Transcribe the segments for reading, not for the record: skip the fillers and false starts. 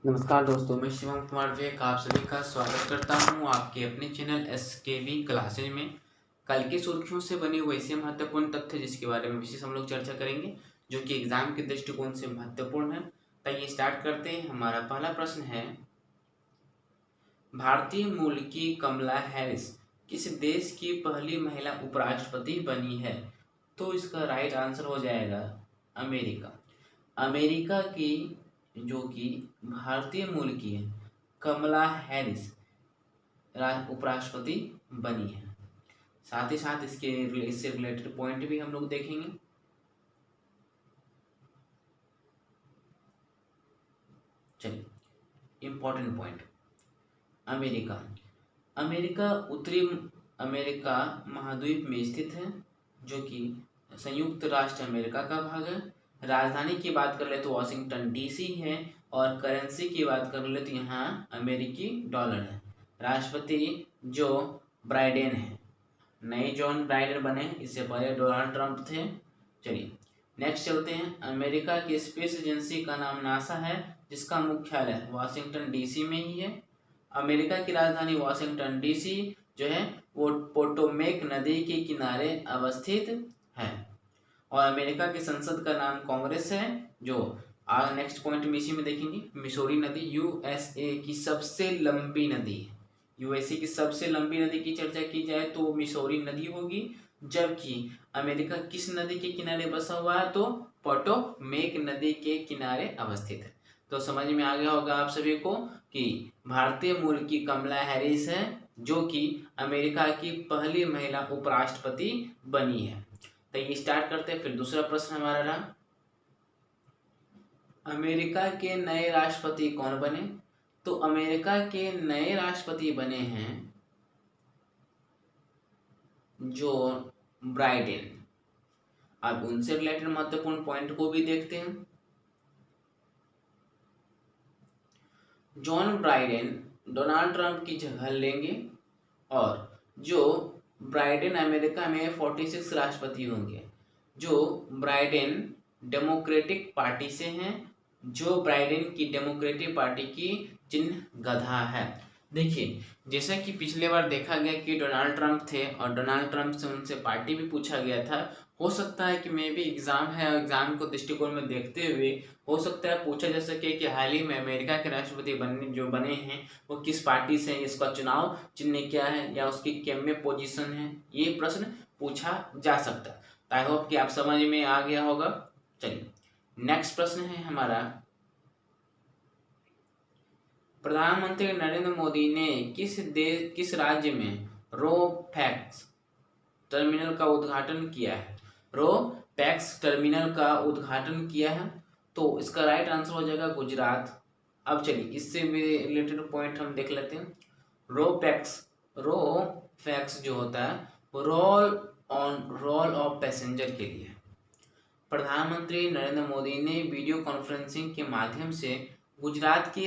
नमस्कार दोस्तों, मैं शिवम कुमार विवेक आप सभी का स्वागत करता हूं आपके अपने चैनल SKV क्लासेज में। कल की सुर्खियों से बने हुए ऐसे महत्वपूर्ण तथ्य जिसके बारे में विशेष हम लोग चर्चा करेंगे, जो कि एग्जाम के दृष्टिकोण से महत्वपूर्ण है। तो ये स्टार्ट करते हैं। हमारा पहला प्रश्न है, भारतीय मूल की कमला हैरिस किस देश की पहली महिला उपराष्ट्रपति बनी है? तो इसका राइट आंसर हो जाएगा अमेरिका। अमेरिका की जो कि भारतीय मूल की है, कमला हैरिस उपराष्ट्रपति बनी है। साथ ही साथ इससे रिलेटेड पॉइंट भी हम लोग देखेंगे। चलिए, इंपॉर्टेंट पॉइंट। अमेरिका अमेरिका उत्तरी अमेरिका महाद्वीप में स्थित है, जो कि संयुक्त राष्ट्र अमेरिका का भाग है। राजधानी की बात कर ले तो वॉशिंगटन DC है, और करेंसी की बात कर ले तो यहाँ अमेरिकी डॉलर है। राष्ट्रपति जो बाइडेन है, नए जॉन बाइडेन बने, इससे पहले डोनाल्ड ट्रंप थे। चलिए नेक्स्ट चलते हैं। अमेरिका की स्पेस एजेंसी का नाम नासा है, जिसका मुख्यालय वाशिंगटन DC में ही है। अमेरिका की राजधानी वाशिंगटन DC जो है वो पोटोमेक नदी के किनारे अवस्थित है। और अमेरिका की संसद का नाम कांग्रेस है, जो नेक्स्ट पॉइंट में इसी में देखेंगे। मिसौरी नदी USA की सबसे लंबी नदी है। USA की सबसे लंबी नदी की चर्चा की जाए तो मिसौरी नदी होगी, जबकि अमेरिका किस नदी के किनारे बसा हुआ है? तो पोटोमेक नदी के किनारे अवस्थित है। तो समझ में आ गया होगा आप सभी को कि भारतीय मूल की कमला हैरिस है, जो कि अमेरिका की पहली महिला उपराष्ट्रपति बनी है। तो ये स्टार्ट करते हैं। फिर दूसरा प्रश्न हमारा रहा, अमेरिका के नए राष्ट्रपति कौन बने? तो अमेरिका के नए राष्ट्रपति बने हैं जो बाइडेन। अब उनसे रिलेटेड महत्वपूर्ण पॉइंट को भी देखते हैं। जॉन बाइडेन डोनाल्ड ट्रंप की जगह लेंगे, और जो बाइडेन अमेरिका में 46 राष्ट्रपति होंगे। जो बाइडेन डेमोक्रेटिक पार्टी से हैं, जो बाइडेन की डेमोक्रेटिक पार्टी की चिन्ह गधा है। देखिए, जैसा कि पिछले बार देखा गया कि डोनाल्ड ट्रंप थे, और डोनाल्ड ट्रंप से उनसे पार्टी भी पूछा गया था। हो सकता है कि मे भी एग्जाम है, और एग्जाम को दृष्टिकोण में देखते हुए हो सकता है पूछा जा सके कि हाल ही में अमेरिका के राष्ट्रपति बने हैं वो किस पार्टी से है, इसका चुनाव चिन्ह क्या है, या उसकी क्या में पोजीशन है, ये प्रश्न पूछा जा सकता है। आई होप कि आप समझ में आ गया होगा। चलिए नेक्स्ट प्रश्न है हमारा, प्रधानमंत्री नरेंद्र मोदी ने किस राज्य में रो पैक्स टर्मिनल का उद्घाटन किया है? रो पैक्स टर्मिनल का उद्घाटन किया है, तो इसका राइट आंसर हो जाएगा गुजरात। अब चलिए इससे भी रिलेटेड पॉइंट हम देख लेते हैं। रो पैक्स जो होता है वो रोल ऑफ पैसेंजर के लिए। प्रधानमंत्री नरेंद्र मोदी ने वीडियो कॉन्फ्रेंसिंग के माध्यम से गुजरात के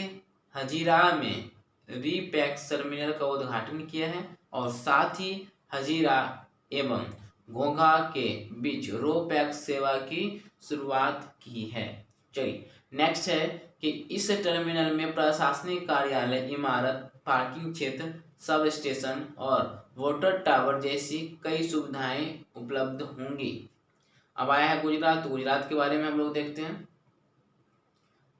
हजीरा में रीपैक्स टर्मिनल का उद्घाटन किया है, और साथ ही हजीरा एवं घोघा के बीच रो पैक्स सेवा की शुरुआत की है। चलिए नेक्स्ट है कि इस टर्मिनल में प्रशासनिक कार्यालय, इमारत, पार्किंग क्षेत्र, सब स्टेशन और वाटर टावर जैसी कई सुविधाएं उपलब्ध होंगी। अब आया है गुजरात। तो गुजरात के बारे में हम लोग देखते हैं।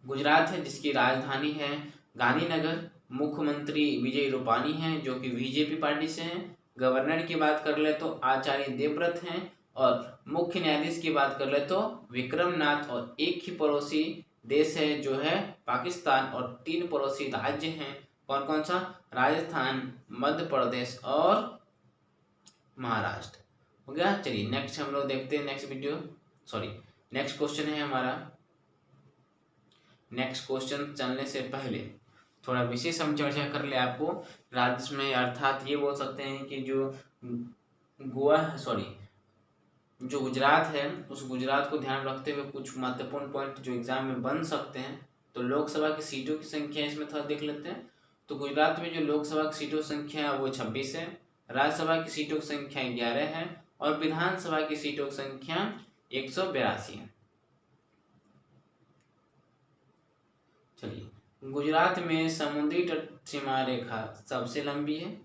गुजरात है जिसकी राजधानी है गांधीनगर। मुख्यमंत्री विजय रूपानी हैं, जो कि बीजेपी पार्टी से हैं। गवर्नर की बात कर ले तो आचार्य देवव्रत हैं, और मुख्य न्यायाधीश की बात कर ले तो विक्रम नाथ। और एक ही पड़ोसी देश है जो है पाकिस्तान, और 3 पड़ोसी राज्य हैं। कौन कौन सा? राजस्थान, मध्य प्रदेश और महाराष्ट्र। हो गया। चलिए नेक्स्ट हम लोग देखते हैं। नेक्स्ट क्वेश्चन है हमारा। नेक्स्ट क्वेश्चन चलने से पहले थोड़ा विशेष हम चर्चा कर ले आपको राज्य में, अर्थात ये बोल सकते हैं कि जो गुजरात है उस गुजरात को ध्यान रखते हुए कुछ महत्वपूर्ण पॉइंट जो एग्जाम में बन सकते हैं। तो लोकसभा की सीटों की संख्या इसमें थोड़ा देख लेते हैं। तो गुजरात में जो लोकसभा की सीटों की संख्या है वो 26 है, राज्यसभा की सीटों की संख्या 11 है, और विधानसभा की सीटों की संख्या 182 है। चलिए गुजरात में समुद्री तट सीमा रेखा सबसे लंबी है।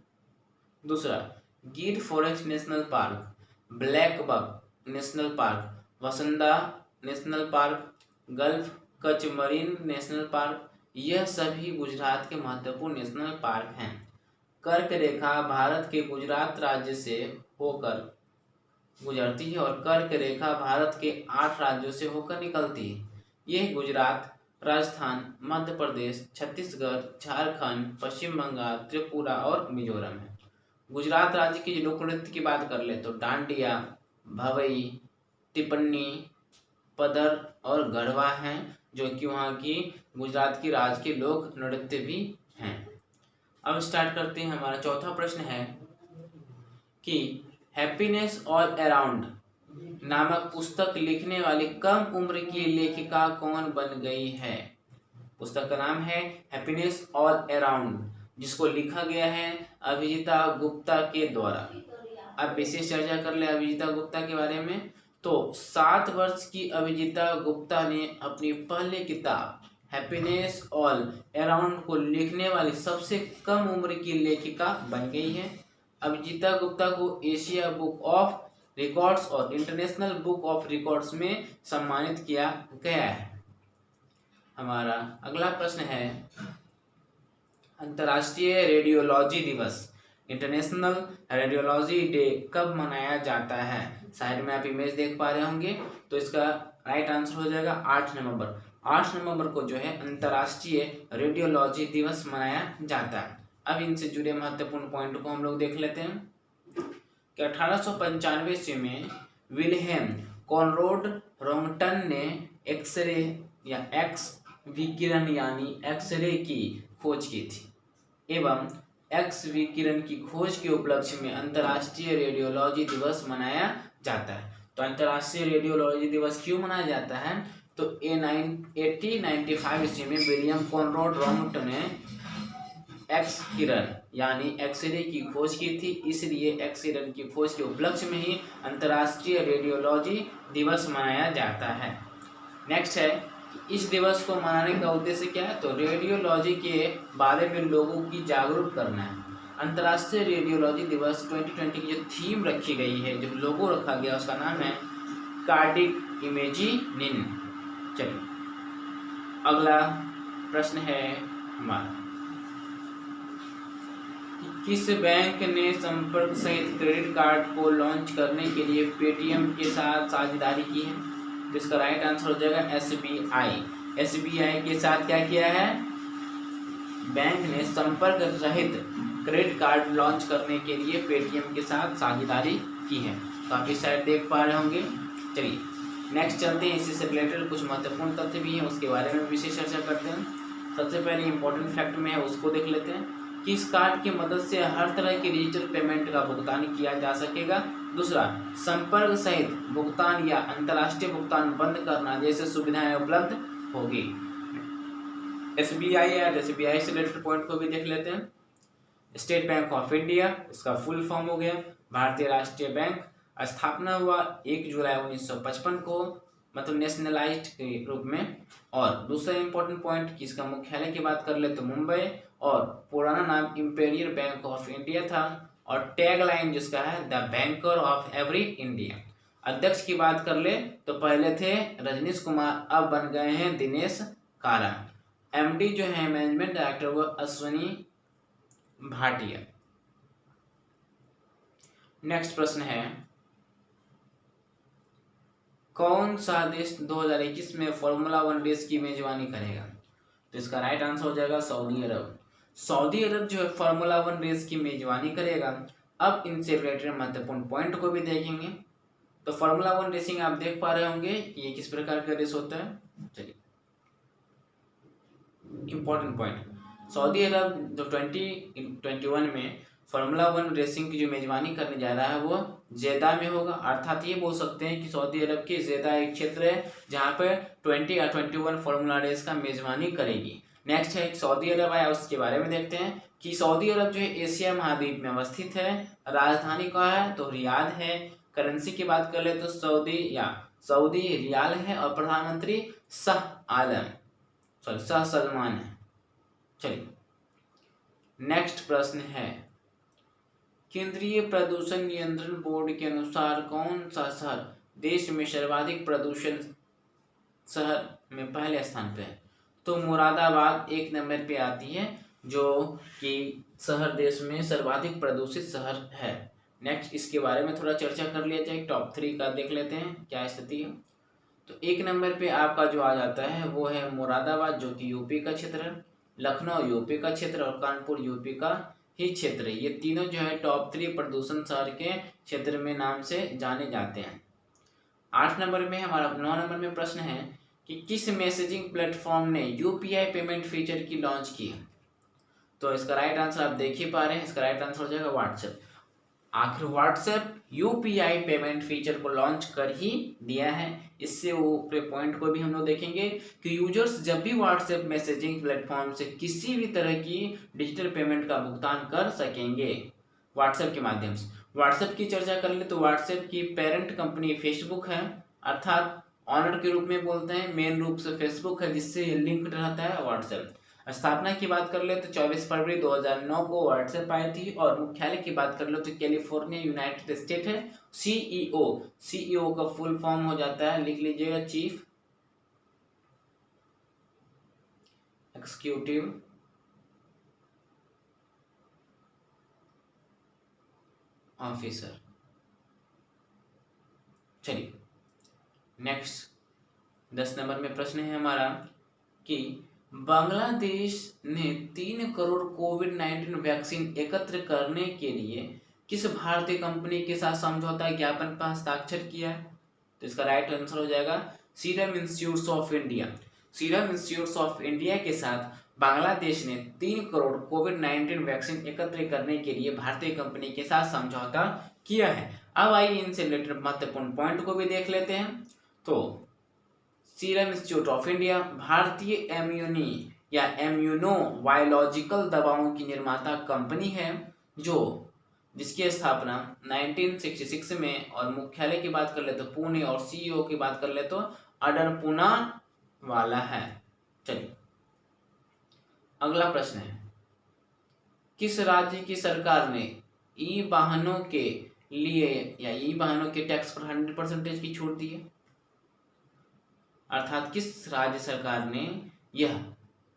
दूसरा, Gir forest national park, black buck national park, वसंदा national park, gulf Kutch marine national park, यह सभी गुजरात के महत्वपूर्ण नेशनल पार्क हैं। कर्क रेखा भारत के गुजरात राज्य से होकर गुजरती है और कर्क रेखा भारत के 8 राज्यों से होकर निकलती है। यह गुजरात, राजस्थान, मध्य प्रदेश, छत्तीसगढ़, झारखंड, पश्चिम बंगाल, त्रिपुरा और मिजोरम है। गुजरात राज्य की लोक नृत्य की बात कर ले तो डांडिया, भवई, टिप्पणी, पदर और गढ़वा हैं, जो कि वहाँ की गुजरात की राज्य के लोक नृत्य भी हैं। अब स्टार्ट करते हैं। हमारा चौथा प्रश्न है कि हैप्पीनेस ऑल अराउंड नामक पुस्तक लिखने वाली कम उम्र की लेखिका कौन बन गई है? पुस्तक का नाम है हैप्पीनेस ऑल अराउंड, जिसको लिखा गया है अभिजीता गुप्ता के द्वारा। अब विशेष चर्चा कर ले अभिजीता गुप्ता के बारे में। तो 7 वर्ष की अभिजीता गुप्ता ने अपनी पहली किताब हैप्पीनेस ऑल अराउंड को लिखने वाली सबसे कम उम्र की लेखिका बन गई है। अभिजीता गुप्ता को एशिया बुक ऑफ रिकॉर्ड्स और इंटरनेशनल बुक ऑफ रिकॉर्ड्स में सम्मानित किया गया है। हमारा अगला प्रश्न है अंतर्राष्ट्रीय रेडियोलॉजी दिवस, इंटरनेशनल रेडियोलॉजी डे कब मनाया जाता है? साइड में आप इमेज देख पा रहे होंगे। तो इसका राइट आंसर हो जाएगा 8 नवंबर। 8 नवंबर को जो है अंतर्राष्ट्रीय रेडियोलॉजी दिवस मनाया जाता है। अब इनसे जुड़े महत्वपूर्ण पॉइंट को हम लोग देख लेते हैं कि 1895 ईस्वी में विल्हेम कॉनराड रोंगटन ने एक्सरे या एक्स विकिरण यानी एक्सरे की खोज की थी एवं एक्स विकिरण की खोज के उपलक्ष्य में अंतर्राष्ट्रीय रेडियोलॉजी दिवस मनाया जाता है। तो अंतर्राष्ट्रीय रेडियोलॉजी दिवस क्यों मनाया जाता है? तो 1895 ईस्वी में विलियम कॉनराड रोंगटन ने एक्स किरण यानी एक्सरे की खोज की थी, इसलिए एक्स किरण की खोज के उपलक्ष्य में ही अंतर्राष्ट्रीय रेडियोलॉजी दिवस मनाया जाता है। नेक्स्ट है कि इस दिवस को मनाने का उद्देश्य क्या है? तो रेडियोलॉजी के बारे में लोगों की जागरूक करना है। अंतर्राष्ट्रीय रेडियोलॉजी दिवस 2020 की जो थीम रखी गई है, जो लोगो रखा गया, उसका नाम है कार्डिक इमेजिनिंग। चलिए अगला प्रश्न है हमारा, किस बैंक ने संपर्क सहित क्रेडिट कार्ड को लॉन्च करने के लिए पेटीएम के साथ साझेदारी की है? तो इसका राइट आंसर हो जाएगा एसबीआई। एसबीआई के साथ क्या किया है? बैंक ने संपर्क सहित क्रेडिट कार्ड लॉन्च करने के लिए पेटीएम के साथ साझेदारी की है। तो आप इस साइड देख पा रहे होंगे। चलिए नेक्स्ट चलते हैं। इसी से रिलेटेड कुछ महत्वपूर्ण तथ्य भी हैं, उसके बारे में विशेष चर्चा करते हैं। सबसे पहले इंपॉर्टेंट फैक्ट में है, उसको देख लेते हैं कि इस कार्ड की मदद से हर तरह की डिजिटल पेमेंट का भुगतान किया जा सकेगा। दूसरा, संपर्क सहित भुगतान या अंतर्राष्ट्रीय भुगतान बंद करना जैसे सुविधाएं उपलब्ध होगी। एसबीआई या एसबीआई से रिलेटेड पॉइंट को भी देख लेते हैं। स्टेट बैंक ऑफ इंडिया, इसका फुल फॉर्म हो गया भारतीय राष्ट्रीय बैंक। स्थापना हुआ 1 जुलाई 1955 को, मतलब नेशनलाइज्ड के रूप में। और दूसरा इंपॉर्टेंट पॉइंट कि इसका मुख्यालय की बात कर ले तो मुंबई, और पुराना नाम इंपीरियल बैंक ऑफ इंडिया था। और टैग लाइन जिसका है the banker of every India. अध्यक्ष की बात कर ले तो पहले थे रजनीश कुमार, अब बन गए हैं दिनेश कारा। एमडी जो है मैनेजमेंट डायरेक्टर वो अश्विनी भाटिया। नेक्स्ट प्रश्न है, कौन सा देश 2021 में फॉर्मूला 1 रेस की मेजबानी करेगा? तो इसका राइट आंसर हो जाएगा सऊदी अरब। सऊदी अरब जो है फॉर्मूला 1 रेस की मेजबानी करेगा। अब इनसे रिलेटेड महत्वपूर्ण पॉइंट को भी देखेंगे। तो फॉर्मूला 1 रेसिंग आप देख पा रहे होंगे कि ये किस प्रकार का रेस होता है। चलिए इंपॉर्टेंट पॉइंट, सऊदी अरब जो 2021 में फॉर्मूला 1 रेसिंग की जो मेजबानी करने जा रहा है वो जेदा में होगा। अर्थात ये बोल सकते हैं कि सऊदी अरब की जेदा एक क्षेत्र है जहाँ पे 20 या 21 फॉर्मूला रेस का मेजबानी करेगी। नेक्स्ट है सऊदी अरब आया, उसके बारे में देखते हैं कि सऊदी अरब जो है एशिया महाद्वीप में अवस्थित है। राजधानी कहाँ है? तो रियाद है। करेंसी की बात कर ले तो सऊदी रियाल है। और प्रधानमंत्री शाह सलमान है। चलिए नेक्स्ट प्रश्न है, केंद्रीय प्रदूषण नियंत्रण बोर्ड के अनुसार कौन सा शहर देश में सर्वाधिक प्रदूषण शहर में पहले स्थान पे है? तो मुरादाबाद 1 नंबर पे आती है, जो कि शहर देश में सर्वाधिक प्रदूषित शहर है। नेक्स्ट इसके बारे में थोड़ा चर्चा कर लिया जाए, टॉप 3 का देख लेते हैं क्या स्थिति है। तो 1 नंबर पे आपका जो आ जाता है वो है मुरादाबाद, जो कि यूपी का क्षेत्र है, लखनऊ यूपी का क्षेत्र और कानपुर यूपी का ही क्षेत्र है। ये तीनों जो है टॉप 3 प्रदूषण शहर के क्षेत्र में नाम से जाने जाते हैं। 8 नंबर में हमारा 9 नंबर में प्रश्न है कि किस मैसेजिंग प्लेटफॉर्म ने यूपीआई पेमेंट फीचर की लॉन्च की है? तो इसका राइट आंसर आप देख ही पा रहे हैं, इसका राइट आंसर हो जाएगा व्हाट्सएप। आखिर व्हाट्सएप यूपीआई पेमेंट फीचर को लॉन्च कर ही दिया है। इससे ऊपरी पॉइंट को भी हम लोग देखेंगे कि यूजर्स जब भी व्हाट्सएप मैसेजिंग प्लेटफॉर्म से किसी भी तरह की डिजिटल पेमेंट का भुगतान कर सकेंगे व्हाट्सएप के माध्यम से। व्हाट्सएप की चर्चा कर ले तो व्हाट्सएप की पेरेंट कंपनी फेसबुक है, अर्थात ऑनर के रूप में बोलते हैं, मेन रूप से फेसबुक है जिससे लिंक्ड रहता है व्हाट्सएप। स्थापना की बात कर ले तो 24 फरवरी 2009 को व्हाट्सएप आई थी, और मुख्यालय की बात कर लो तो कैलिफोर्निया यूनाइटेड स्टेट है। सीईओ का फुल फॉर्म हो जाता है, लिख लीजिएगा, चीफ एग्जीक्यूटिव ऑफिसर। चलिए नेक्स्ट 10 नंबर में प्रश्न है हमारा कि बांग्लादेश ने 3 करोड़ कोविड-19 वैक्सीन एकत्र करने के लिए किस भारतीय कंपनी के साथ समझौता ज्ञापन पर हस्ताक्षर किया है? तो इसका राइट आंसर हो जाएगा serum institute of India. Serum institute of India के साथ बांग्लादेश ने 3 करोड़ कोविड-19 वैक्सीन एकत्र करने के लिए भारतीय कंपनी के साथ समझौता किया है। अब आइए इनसे रिलेटेड महत्वपूर्ण पॉइंट को भी देख लेते हैं। तो सीरम इंस्टीट्यूट ऑफ इंडिया भारतीय इम्यूनो बायोलॉजिकल दवाओं की निर्माता कंपनी है, जिसकी स्थापना 1966 में, और मुख्यालय की बात कर ले तो पुणे, और सीईओ की बात कर ले तो अडरपुना वाला है। चलिए अगला प्रश्न है, किस राज्य की सरकार ने ई वाहनों के लिए या ई वाहनों के टैक्स पर 100% की छूट दी है? अर्थात किस राज्य सरकार ने यह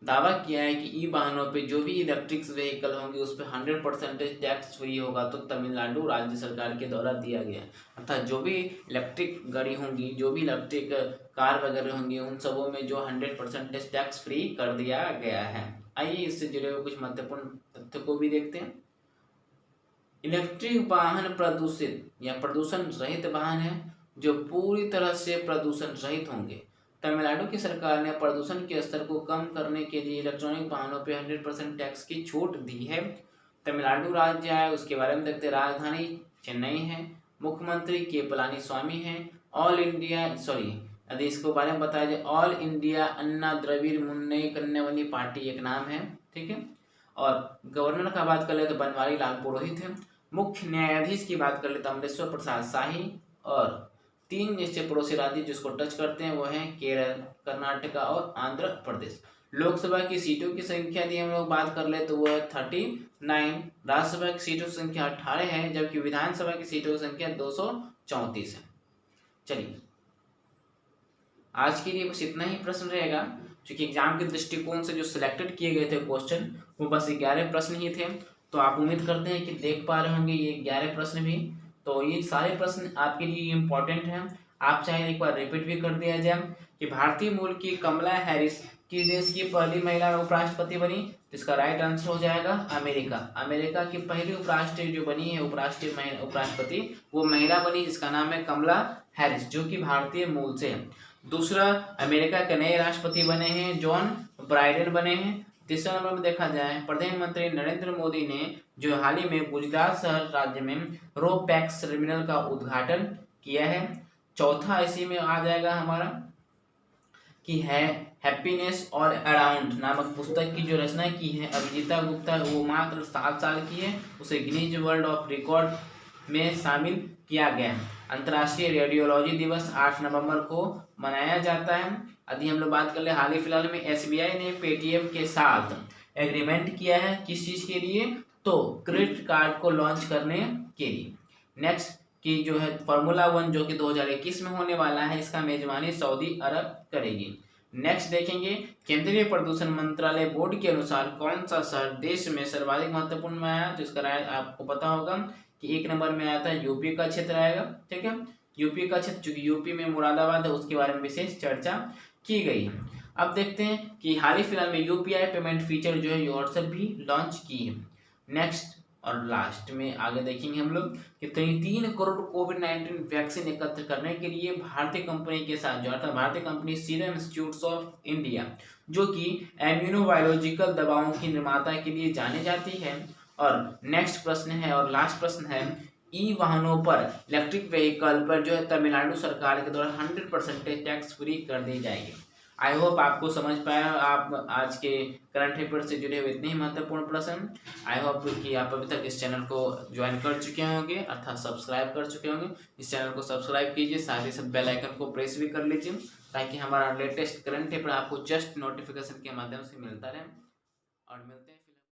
दावा किया है कि ई वाहनों पे जो भी इलेक्ट्रिक व्हीकल होंगे उस पर 100% टैक्स फ्री होगा? तो तमिलनाडु राज्य सरकार के द्वारा दिया गया। अर्थात जो भी इलेक्ट्रिक गाड़ी होंगी, जो भी इलेक्ट्रिक कार वगैरह होंगी, उन सबों में जो 100% टैक्स फ्री कर दिया गया है। आइए इससे जुड़े हुए कुछ महत्वपूर्ण तथ्य को भी देखते हैं। इलेक्ट्रिक वाहन प्रदूषित या प्रदूषण रहित वाहन है जो पूरी तरह से प्रदूषण रहित होंगे। तमिलनाडु की सरकार ने प्रदूषण के स्तर को कम करने के लिए इलेक्ट्रॉनिक वाहनों पर 100% टैक्स की छूट दी है। तमिलनाडु राज्य है, उसके बारे में देखते हैं। राजधानी चेन्नई है, मुख्यमंत्री के पलानीस्वामी है, यदि इसके बारे में बताया जाए, ऑल इंडिया अन्ना द्रविड़ मुन्नेई कन्यावली पार्टी एक नाम है, ठीक है। और गवर्नर का बात कर ले तो बनवारी लाल पुरोहित है। मुख्य न्यायाधीश की बात कर ले तो अमरेश्वर प्रसाद शाही, और 3 जैसे पड़ोसी राज्य जिसको टच करते हैं वो हैं केरल, कर्नाटका और आंध्र प्रदेश। लोकसभा की सीटों की संख्या यदि हम लोग बात कर ले तो वो है 39, राज्यसभा की सीटों की संख्या 18 है, जबकि विधानसभा की सीटों की संख्या 234 है। चलिए आज के लिए बस इतना ही प्रश्न रहेगा, क्योंकि एग्जाम के दृष्टिकोण से जो सिलेक्टेड किए गए थे क्वेश्चन वो बस 11 प्रश्न ही थे। तो आप उम्मीद करते हैं कि देख पा रहे होंगे ये 11 प्रश्न भी। तो ये सारे प्रश्न आपके लिए इम्पोर्टेंट हैं। आप चाहे एक बार रिपीट भी कर दिया जाए कि भारतीय मूल की कमला हैरिस किस देश की पहली महिला उपराष्ट्रपति बनी? तो इसका राइट आंसर हो जाएगा अमेरिका। अमेरिका की पहली उपराष्ट्रपति जो बनी है उपराष्ट्रपति वो महिला बनी, जिसका नाम है कमला हैरिस, जो कि भारतीय मूल से है। दूसरा, अमेरिका के नए राष्ट्रपति बने हैं जॉन बाइडेन बने हैं। तीसरा नंबर में देखा जाए प्रधानमंत्री नरेंद्र मोदी ने जो हाल ही में गुजरात शहर राज्य में रो पैक्स टर्मिनल का उद्घाटन किया है। चौथा इसी में आ जाएगा हमारा कि है हैप्पीनेस ऑल अराउंड नामक पुस्तक की जो रचना की है अभिजीता गुप्ता, वो मात्र 7 साल की है, उसे गिनीज वर्ल्ड ऑफ रिकॉर्ड में शामिल किया गया है। अंतर्राष्ट्रीय रेडियोलॉजी दिवस 8 नवंबर को मनाया जाता है। यदि हम लोग बात कर ले हाल ही फिलहाल में एसबीआई ने पेटीएम के साथ एग्रीमेंट किया है, किस चीज़ के लिए, तो क्रेडिट कार्ड को लॉन्च करने के लिए। नेक्स्ट की जो है फार्मूला 1 जो कि 2021 में होने वाला है, इसका मेजबानी सऊदी अरब करेगी। नेक्स्ट देखेंगे केंद्रीय प्रदूषण मंत्रालय बोर्ड के अनुसार कौन सा शहर देश में सर्वाधिक महत्वपूर्ण में आया, जिसका राय आपको पता होगा कि 1 नंबर में आया था यूपी का क्षेत्र आएगा। ठीक है, यूपी का क्षेत्र, चूंकि यूपी में मुरादाबाद है, उसके बारे में विशेष चर्चा की गई है। अब देखते हैं कि हाल ही फिलहाल में यूपीआई पेमेंट फीचर जो है व्हाट्सएप भी लॉन्च की है। नेक्स्ट और लास्ट में आगे देखेंगे हम लोग कि 3 करोड़ कोविड-19 वैक्सीन एकत्र करने के लिए भारतीय कंपनी के साथ जो अर्थात भारतीय company serum institute of India जो कि इम्यूनोबायोलॉजिकल दवाओं की निर्माता के लिए जानी जाती है। और नेक्स्ट प्रश्न है और लास्ट प्रश्न है, ई वाहनों पर इलेक्ट्रिक व्हीकल पर जो है तमिलनाडु सरकार के द्वारा 100% टैक्स फ्री कर दी जाएगी। आई होप आपको समझ पाया, आप आज के करंट अफेयर से जुड़े हुए इतने ही महत्वपूर्ण प्रश्न। आई होप कि आप अभी तक इस चैनल को ज्वाइन कर चुके होंगे अर्थात सब्सक्राइब कर चुके होंगे। इस चैनल को सब्सक्राइब कीजिए, साथ ही साथ बेल आइकन को प्रेस भी कर लीजिए ताकि हमारा लेटेस्ट करंट अफेयर आपको जस्ट नोटिफिकेशन के माध्यम से मिलता रहे। और मिलते हैं।